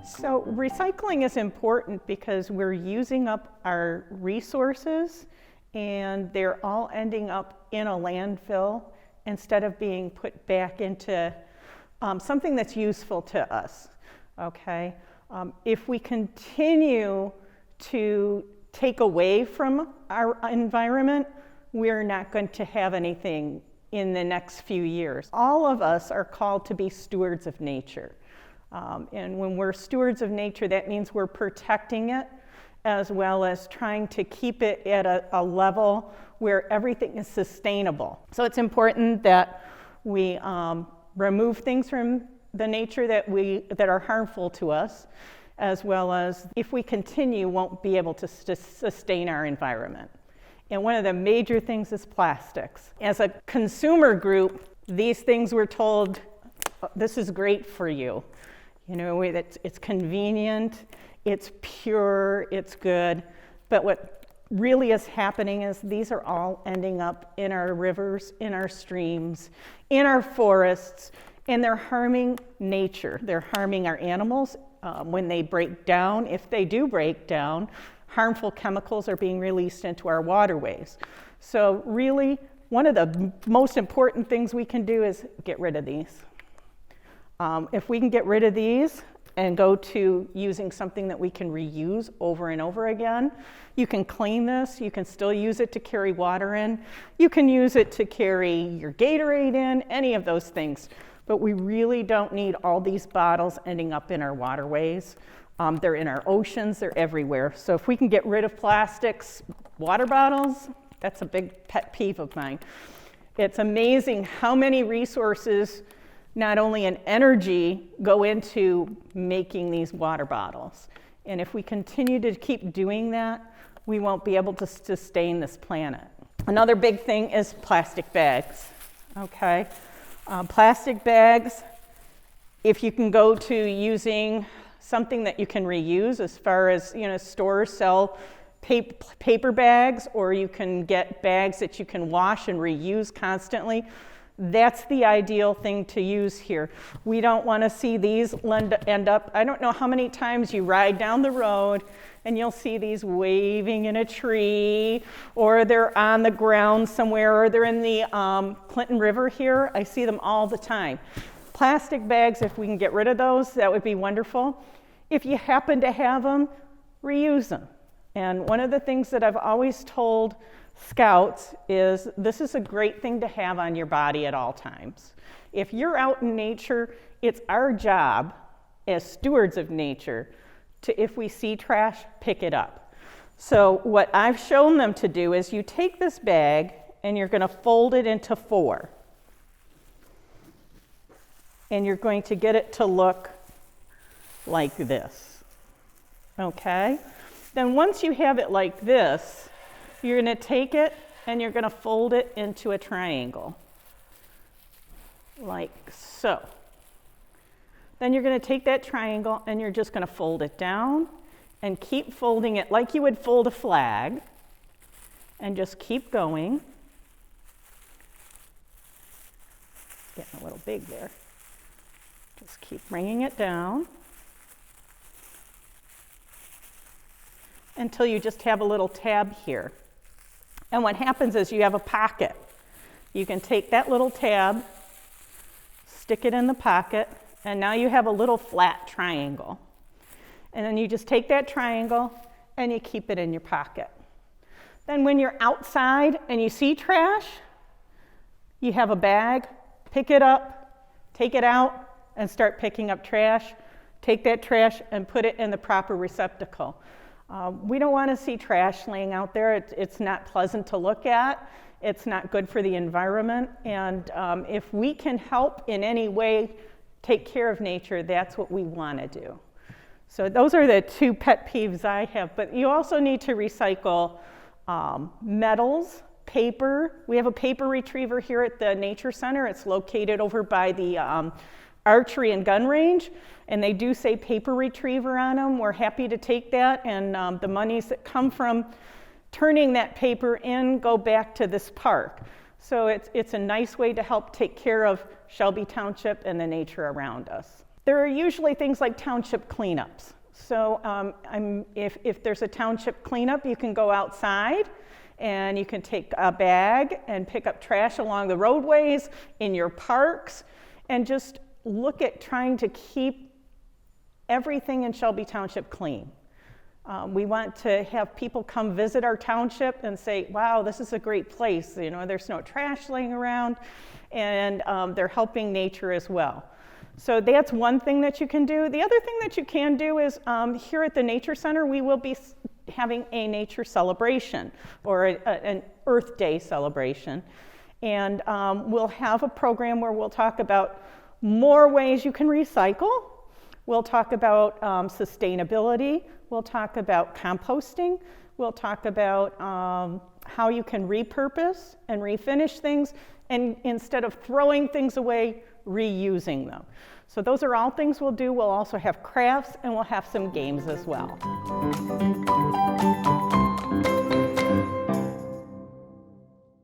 So recycling is important because we're using up our resources and they're all ending up in a landfill instead of being put back into something that's useful to us, okay? If we continue to take away from our environment, we're not going to have anything in the next few years. All of us are called to be stewards of nature. And when we're stewards of nature, that means we're protecting it as well as trying to keep it at a level where everything is sustainable. So it's important that we remove things from the nature that are harmful to us, as well as if we continue, won't be able to sustain our environment. And one of the major things is plastics. As a consumer group, these things we're told, this is great for you. You know, it's convenient, it's pure, it's good. But what really is happening is these are all ending up in our rivers, in our streams, in our forests, and they're harming nature. They're harming our animals when they break down. If they do break down, harmful chemicals are being released into our waterways. So really, one of the most important things we can do is get rid of these. If we can get rid of these and go to using something that we can reuse over and over again, you can clean this, you can still use it to carry water in, you can use it to carry your Gatorade in, any of those things. But we really don't need all these bottles ending up in our waterways. They're in our oceans, they're everywhere. So if we can get rid of plastics, water bottles, that's a big pet peeve of mine. It's amazing how many resources, not only in energy, go into making these water bottles. And if we continue to keep doing that, we won't be able to sustain this planet. Another big thing is plastic bags, okay? Plastic bags, if you can go to using something that you can reuse, as far as, you know, stores sell paper bags, or you can get bags that you can wash and reuse constantly. That's the ideal thing to use here. We don't want to see these end up, I don't know how many times you ride down the road and you'll see these waving in a tree, or they're on the ground somewhere, or they're in the Clinton River here. I see them all the time. Plastic bags, if we can get rid of those, that would be wonderful. If you happen to have them, reuse them. And one of the things that I've always told Scouts is this is a great thing to have on your body at all times. If you're out in nature, it's our job as stewards of nature to, if we see trash, pick it up. So what I've shown them to do is you take this bag and you're going to fold it into 4. And you're going to get it to look like this. Okay? Then once you have it like this, you're going to take it and you're going to fold it into a triangle, like so. Then you're going to take that triangle and you're just going to fold it down and keep folding it like you would fold a flag, and just keep going. Getting a little big there. Just keep bringing it down until you just have a little tab here. And what happens is you have a pocket. You can take that little tab, stick it in the pocket, and now you have a little flat triangle. And then you just take that triangle and you keep it in your pocket. Then when you're outside and you see trash, you have a bag, pick it up, take it out, and start picking up trash. Take that trash and put it in the proper receptacle. We don't want to see trash laying out there. It's not pleasant to look at. It's not good for the environment. And if we can help in any way take care of nature, that's what we want to do. So those are the 2 pet peeves I have. But you also need to recycle metals, paper. We have a paper retriever here at the Nature Center. It's located over by the archery and gun range, and they do say paper retriever on them. We're happy to take that, and the monies that come from turning that paper in go back to this park. So it's a nice way to help take care of Shelby Township and the nature around us. There are usually things like township cleanups. So if there's a township cleanup, you can go outside and you can take a bag and pick up trash along the roadways, in your parks, and just look at trying to keep everything in Shelby Township clean. We want to have people come visit our township and say, wow, this is a great place. You know, there's no trash laying around, and they're helping nature as well. So that's one thing that you can do. The other thing that you can do is here at the Nature Center, we will be having a nature celebration, or an Earth Day celebration. And we'll have a program where we'll talk about more ways you can recycle. We'll talk about sustainability. We'll talk about composting. We'll talk about how you can repurpose and refinish things, and instead of throwing things away, reusing them. So those are all things we'll do. We'll also have crafts, and we'll have some games as well.